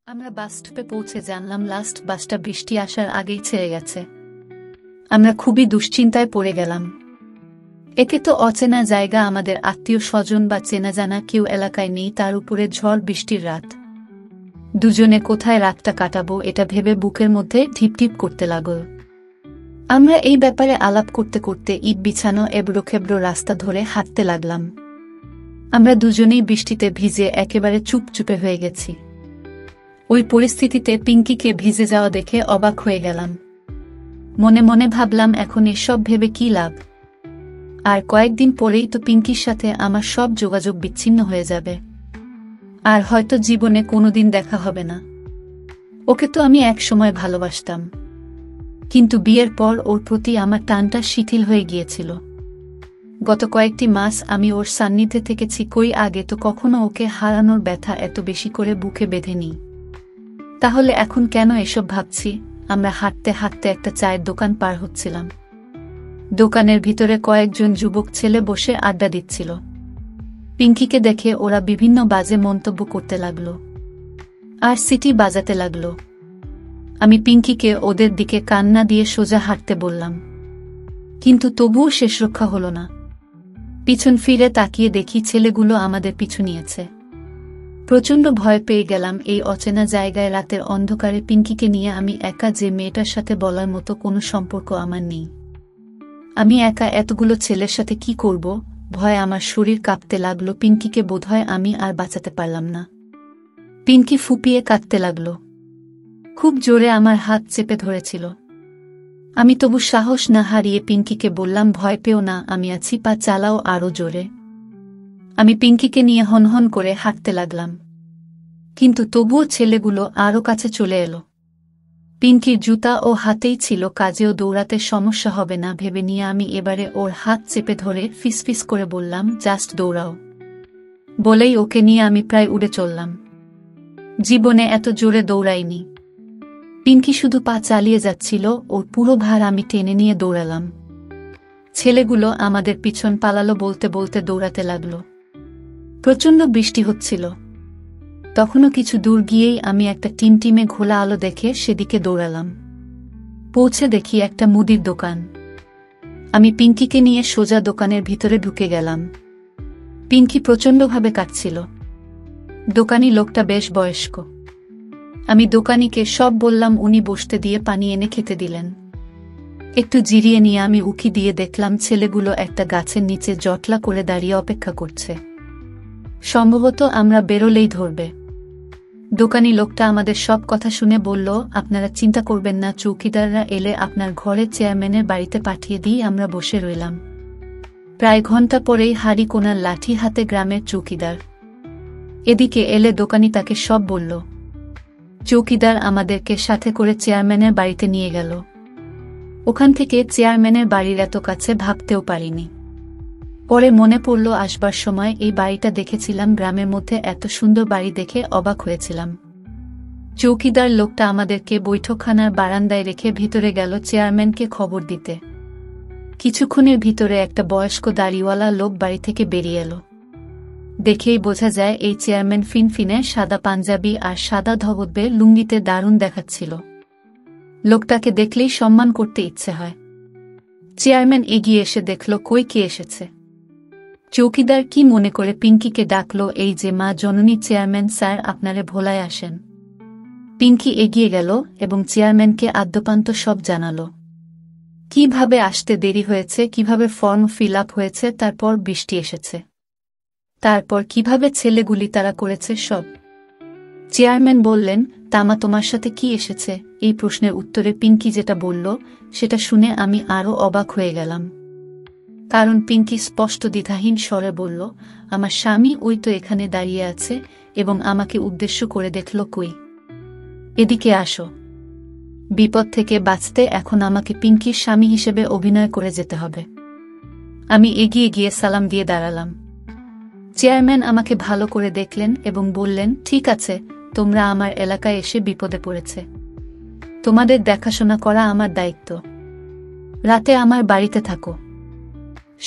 আমরা বাস স্টপে পৌঁছে জানলাম লাস্ট বাসটা বৃষ্টি আসার আগেই ছেড়ে গেছে। আমরা খুবই দুশ্চিন্তায় পড়ে গেলাম। একে তো অচেনা জায়গা, আমাদের আত্মীয় স্বজন বা চেনা জানা কেউ এলাকায় নেই, তার উপরে ঝড় বৃষ্টির রাত। দুজনে কোথায় রাতটা কাটাবো এটা ভেবে বুকের মধ্যে ঢিপঢিপ করতে লাগল। আমরা এই ব্যাপারে আলাপ করতে করতে ইট বিছানো এবড়োখেবড়ো রাস্তা ধরে হাঁটতে লাগলাম। আমরা দুজনেই বৃষ্টিতে ভিজে একেবারে চুপচুপে হয়ে গেছি। ওই পরিস্থিতিতে পিঙ্কিকে ভিজে যাওয়া দেখে অবাক হয়ে গেলাম। মনে মনে ভাবলাম, এখন এসব ভেবে কি লাভ? আর কয়েকদিন পরেই তো পিঙ্কির সাথে আমার সব যোগাযোগ বিচ্ছিন্ন হয়ে যাবে, আর হয়তো জীবনে কোনোদিন দেখা হবে না। ওকে তো আমি এক সময় ভালোবাসতাম, কিন্তু বিয়ের পর ওর প্রতি আমার টানটা শিথিল হয়ে গিয়েছিল। গত কয়েকটি মাস আমি ওর সান্নিধ্যে থেকেছি, কই আগে তো কখনো ওকে হারানোর ব্যথা এত বেশি করে বুকে বেঁধেনি। তাহলে এখন কেন এসব ভাবছি? আমরা হাঁটতে হাঁটতে একটা চায়ের দোকান পার হচ্ছিলাম। দোকানের ভিতরে কয়েকজন যুবক ছেলে বসে আড্ডা দিচ্ছিল। পিঙ্কিকে দেখে ওরা বিভিন্ন বাজে মন্তব্য করতে লাগলো আর সিটি বাজাতে লাগলো। আমি পিঙ্কিকে ওদের দিকে কান্না দিয়ে সোজা হাঁটতে বললাম, কিন্তু তবুও শেষ রক্ষা হলো না। পিছন ফিরে তাকিয়ে দেখি ছেলেগুলো আমাদের পিছু নিয়েছে। প্রচণ্ড ভয় পেয়ে গেলাম। এই অচেনা জায়গায় রাতের অন্ধকারে পিঙ্কিকে নিয়ে আমি একা, যে মেয়েটার সাথে বলার মতো কোনো সম্পর্ক আমার নেই। আমি একা এতগুলো ছেলের সাথে কি করব? ভয়ে আমার শরীর কাঁপতে লাগলো। পিঙ্কিকে বোধহয় আমি আর বাঁচাতে পারলাম না। পিঙ্কি ফুপিয়ে কাঁদতে লাগলো, খুব জোরে আমার হাত চেপে ধরেছিল। আমি তবু সাহস না হারিয়ে পিঙ্কিকে বললাম, ভয় পেও না, আমি আছি, পা চালাও আরও জোরে। আমি পিঙ্কিকে নিয়ে হনহন করে হাঁটতে লাগলাম, কিন্তু তবুও ছেলেগুলো আরও কাছে চলে এলো। পিঙ্কির জুতা ও হাতেই ছিল, কাজেও দৌড়াতে সমস্যা হবে না ভেবে নিয়ে আমি এবারে ওর হাত চেপে ধরে ফিসফিস করে বললাম, জাস্ট দৌড়াও। বলেই ওকে নিয়ে আমি প্রায় উড়ে চললাম। জীবনে এত জোরে দৌড়াইনি। পিঙ্কি শুধু পা চালিয়ে যাচ্ছিল, ওর পুরো ভার আমি টেনে নিয়ে দৌড়ালাম। ছেলেগুলো আমাদের পিছন পালালো, বলতে বলতে দৌড়াতে লাগলো। প্রচণ্ড বৃষ্টি হচ্ছিল। তখনও কিছু দূর গিয়েই আমি একটা টিমটিমে ঘোলা আলো দেখে সেদিকে দৌড়ালাম। পৌঁছে দেখি একটা মুদির দোকান। আমি পিঙ্কিকে নিয়ে সোজা দোকানের ভিতরে ঢুকে গেলাম। পিঙ্কি প্রচণ্ডভাবে কাঁদছিল। দোকানি লোকটা বেশ বয়স্ক। আমি দোকানিকে সব বললাম, উনি বসতে দিয়ে পানি এনে খেতে দিলেন। একটু জিরিয়ে নিয়ে আমি উকি দিয়ে দেখলাম ছেলেগুলো একটা গাছের নিচে জটলা করে দাঁড়িয়ে অপেক্ষা করছে। সম্ভবত আমরা বেরোলেই ধরবে। দোকানি লোকটা আমাদের সব কথা শুনে বলল, আপনারা চিন্তা করবেন না, চৌকিদাররা এলে আপনার ঘরে চেয়ারম্যানের বাড়িতে পাঠিয়ে দিই। আমরা বসে রইলাম। প্রায় ঘন্টা পরেই হাড়ি কোনার লাঠি হাতে গ্রামের চৌকিদার এদিকে এলে দোকানি তাকে সব বলল। চৌকিদার আমাদেরকে সাথে করে চেয়ারম্যানের বাড়িতে নিয়ে গেল। ওখান থেকে চেয়ারম্যানের বাড়ির এত কাছে ভাবতেও পারিনি। পরে মনে পড়ল, আসবার সময় এই বাড়িটা দেখেছিলাম, গ্রামের মধ্যে এত সুন্দর বাড়ি দেখে অবাক হয়েছিলাম। চৌকিদার লোকটা আমাদেরকে বৈঠকখানার বারান্দায় রেখে ভিতরে গেল চেয়ারম্যানকে খবর দিতে। কিছুক্ষণের ভিতরে একটা বয়স্ক দাড়িওয়ালা লোক বাড়ি থেকে বেরিয়ে এলো। দেখেই বোঝা যায় এই চেয়ারম্যান ফিনফিনে সাদা পাঞ্জাবি আর সাদা ধবধবে লুঙ্গিতে দারুণ দেখাচ্ছিল। লোকটাকে দেখলেই সম্মান করতে ইচ্ছে হয়। চেয়ারম্যান এগিয়ে এসে দেখল, কই কে এসেছে। চৌকিদার কি মনে করে পিঙ্কিকে ডাকল, এই যে মা জননী, চেয়ারম্যান স্যার আপনারে ভোলায় আসেন। পিঙ্কি এগিয়ে গেল এবং চেয়ারম্যানকে আদ্যপান্ত সব জানালো। কিভাবে আসতে দেরি হয়েছে, কিভাবে ফর্ম ফিল আপ হয়েছে, তারপর বৃষ্টি এসেছে, তারপর কিভাবে ছেলেগুলি তারা করেছে সব। চেয়ারম্যান বললেন, তামা তোমার সাথে কি এসেছে? এই প্রশ্নের উত্তরে পিঙ্কি যেটা বলল সেটা শুনে আমি আরও অবাক হয়ে গেলাম। কারণ পিঙ্কি স্পষ্ট দ্বিধাহীন স্বরে বলল, আমার স্বামী ওই তো এখানে দাঁড়িয়ে আছে এবং আমাকে উদ্দেশ্য করে দেখল, কই, এদিকে আসো। বিপদ থেকে বাঁচতে এখন আমাকে পিঙ্কির স্বামী হিসেবে অভিনয় করে যেতে হবে। আমি এগিয়ে গিয়ে সালাম দিয়ে দাঁড়ালাম। চেয়ারম্যান আমাকে ভালো করে দেখলেন এবং বললেন, ঠিক আছে, তোমরা আমার এলাকায় এসে বিপদে পড়েছে, তোমাদের দেখাশোনা করা আমার দায়িত্ব। রাতে আমার বাড়িতে থাকো,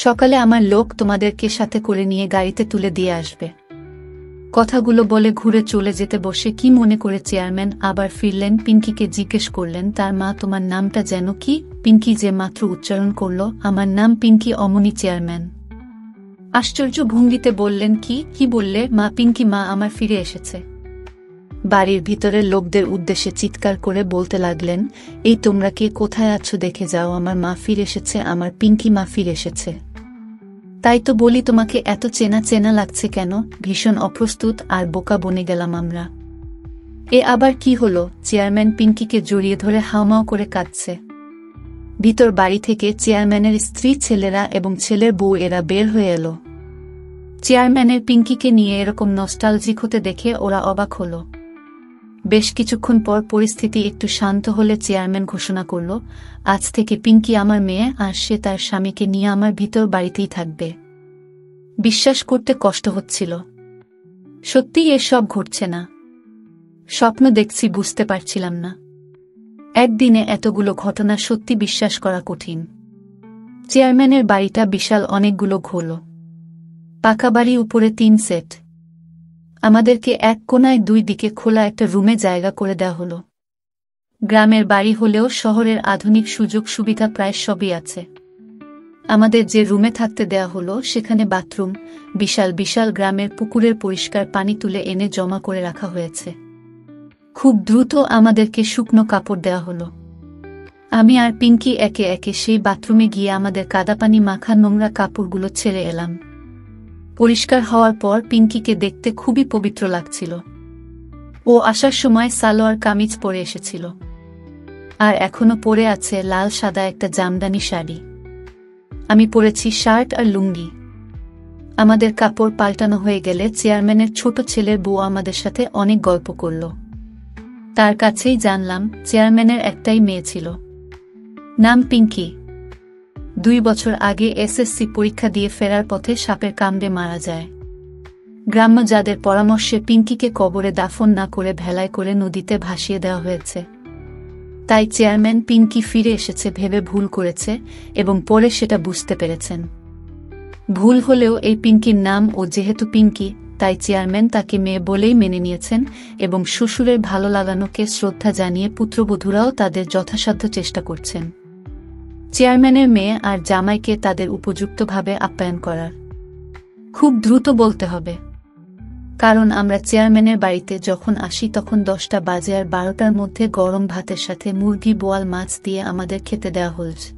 সকালে আমার লোক তোমাদেরকে সাথে করে নিয়ে গাড়িতে তুলে দিয়ে আসবে। কথাগুলো বলে ঘুরে চলে যেতে বসে কি মনে করে চেয়ারম্যান আবার ফিরলেন। পিঙ্কিকে জিজ্ঞেস করলেন, তার মা তোমার নামটা যেন কি? পিঙ্কি যে মাত্র উচ্চারণ করল, আমার নাম পিঙ্কি অমনি। চেয়ারম্যান আশ্চর্য ভঙ্গিতে বললেন, কি বললে? মা পিঙ্কি মা আমার ফিরে এসেছে। বাড়ির ভিতরের লোকদের উদ্দেশ্যে চিৎকার করে বলতে লাগলেন, এই তোমরা কে, কোথায় আছো? দেখে যাও, আমার মা ফিরে এসেছে, আমার পিঙ্কি মা ফিরে এসেছে। তাই তো বলি তোমাকে এত চেনা চেনা লাগছে কেন? ভীষণ অপ্রস্তুত আর বোকা বনে গেলাম আমরা। এ আবার কি হলো? চেয়ারম্যান পিঙ্কিকে জড়িয়ে ধরে হাউমাউ করে কাঁদছে। ভিতর বাড়ি থেকে চেয়ারম্যানের স্ত্রী, ছেলেরা এবং ছেলের বউ এরা বের হয়ে এলো। চেয়ারম্যানের পিঙ্কিকে নিয়ে এরকম নস্টালজিক হতে দেখে ওরা অবাক হলো। বেশ কিছুক্ষণ পর পরিস্থিতি একটু শান্ত হলে চেয়ারম্যান ঘোষণা করল, আজ থেকে পিঙ্কি আমার মেয়ে, আর সে তার স্বামীকে নিয়ে আমার ভিতর বাড়িতেই থাকবে। বিশ্বাস করতে কষ্ট হচ্ছিল। সত্যিই এসব ঘটছে না, স্বপ্ন দেখছি, বুঝতে পারছিলাম না। একদিনে এতগুলো ঘটনা সত্যি বিশ্বাস করা কঠিন। চেয়ারম্যানের বাড়িটা বিশাল, অনেকগুলো ঘোল, পাকা বাড়ি, উপরে 3 সেট। আমাদেরকে এক কোনায় 2 দিকে খোলা একটা রুমে জায়গা করে দেওয়া হলো। গ্রামের বাড়ি হলেও শহরের আধুনিক সুযোগ সুবিধা প্রায় সবই আছে। আমাদের যে রুমে থাকতে দেয়া হলো সেখানে বাথরুম, বিশাল বিশাল গ্রামের পুকুরের পরিষ্কার পানি তুলে এনে জমা করে রাখা হয়েছে। খুব দ্রুত আমাদেরকে শুকনো কাপড় দেওয়া হলো। আমি আর পিঙ্কি একে একে সেই বাথরুমে গিয়ে আমাদের কাদাপানি মাখা নোংরা কাপড়গুলো ছেড়ে এলাম। পরিষ্কার হওয়ার পর পিঙ্কিকে দেখতে খুবই পবিত্র লাগছিল। ও আসার সময় সালোয়ার কামিজ পরে এসেছিল, আর এখনো পরে আছে লাল সাদা একটা জামদানি শাড়ি। আমি পরেছি শার্ট আর লুঙ্গি। আমাদের কাপড় পাল্টানো হয়ে গেলে চেয়ারম্যানের ছোট ছেলের বউ আমাদের সাথে অনেক গল্প করল। তার কাছেই জানলাম চেয়ারম্যানের একটাই মেয়ে ছিল, নাম পিঙ্কি। 2 বছর আগে এসএসসি পরীক্ষা দিয়ে ফেরার পথে সাপের কামড়ে মারা যায়। গ্রাম্য যাদের পরামর্শে পিঙ্কিকে কবরে দাফন না করে ভেলায় করে নদীতে ভাসিয়ে দেওয়া হয়েছে। তাই চেয়ারম্যান পিঙ্কি ফিরে এসেছে ভেবে ভুল করেছে, এবং পরে সেটা বুঝতে পেরেছেন। ভুল হলেও এই পিঙ্কির নাম, ও যেহেতু পিঙ্কি, তাই চেয়ারম্যান তাকে মেয়ে বলেই মেনে নিয়েছেন, এবং শ্বশুরের ভালো লাগানোকে শ্রদ্ধা জানিয়ে পুত্রবধূরাও তাদের যথাসাধ্য চেষ্টা করছেন চেয়ারম্যানের মেয়ে আর জামাইকে তাদের উপযুক্তভাবে আপ্যায়ন করার। খুব দ্রুত বলতে হবে, কারণ আমরা চেয়ারম্যানের বাড়িতে যখন আসি তখন 10টা বাজে, আর 12টার মধ্যে গরম ভাতের সাথে মুরগি, বোয়াল মাছ দিয়ে আমাদের খেতে দেওয়া হয়েছে।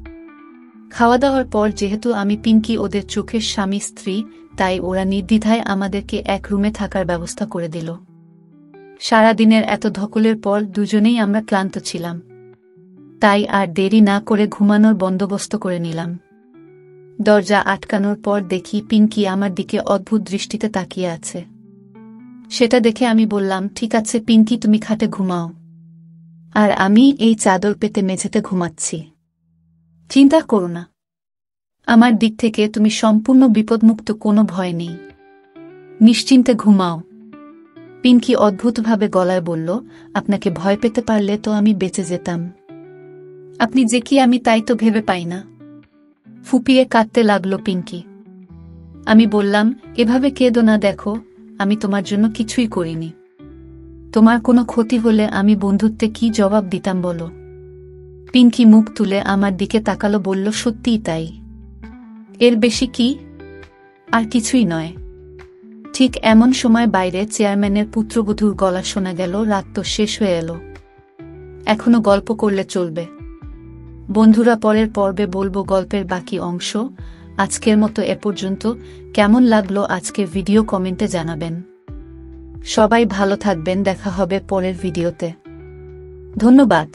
খাওয়া দাওয়ার পর যেহেতু আমি পিঙ্কি ওদের চোখের স্বামী স্ত্রী, তাই ওরা নির্দ্বিধায় আমাদেরকে এক রুমে থাকার ব্যবস্থা করে দিল। সারাদিনের এত ধকলের পর দুজনেই আমরা ক্লান্ত ছিলাম, তাই আর দেরি না করে ঘুমানোর বন্দোবস্ত করে নিলাম। দরজা আটকানোর পর দেখি পিঙ্কি আমার দিকে অদ্ভুত দৃষ্টিতে তাকিয়ে আছে। সেটা দেখে আমি বললাম, ঠিক আছে পিঙ্কি, তুমি খাটে ঘুমাও, আর আমি এই চাদর পেতে মেঝেতে ঘুমাচ্ছি। চিন্তা করো না, আমার দিক থেকে তুমি সম্পূর্ণ বিপদমুক্ত, কোনো ভয় নেই, নিশ্চিন্তে ঘুমাও। পিঙ্কি অদ্ভুতভাবে গলায় বলল, আপনাকে ভয় পেতে পারলে তো আমি বেঁচে যেতাম। আপনি যে কি আমি তাই তো ভেবে পাই না। ফুপিয়ে কাঁদতে লাগলো পিঙ্কি। আমি বললাম, এভাবে কেঁদো না, দেখো আমি তোমার জন্য কিছুই করিনি। তোমার কোনো ক্ষতি হলে আমি বন্ধুত্বে কি জবাব দিতাম বলো? পিঙ্কি মুখ তুলে আমার দিকে তাকালো, বলল, সত্যিই তাই, এর বেশি কি? আর কিছুই নয়। ঠিক এমন সময় বাইরে চেয়ারম্যানের পুত্রবধূর গলা শোনা গেল। রাত তো শেষ হয়ে এলো, এখনো গল্প করলে চলবে? বন্ধুরা, পরের পর্বে বলবো গল্পের বাকি অংশ। আজকের মতো এ পর্যন্ত। কেমন লাগলো আজকের ভিডিও কমেন্টে জানাবেন। সবাই ভালো থাকবেন, দেখা হবে পরের ভিডিওতে। ধন্যবাদ।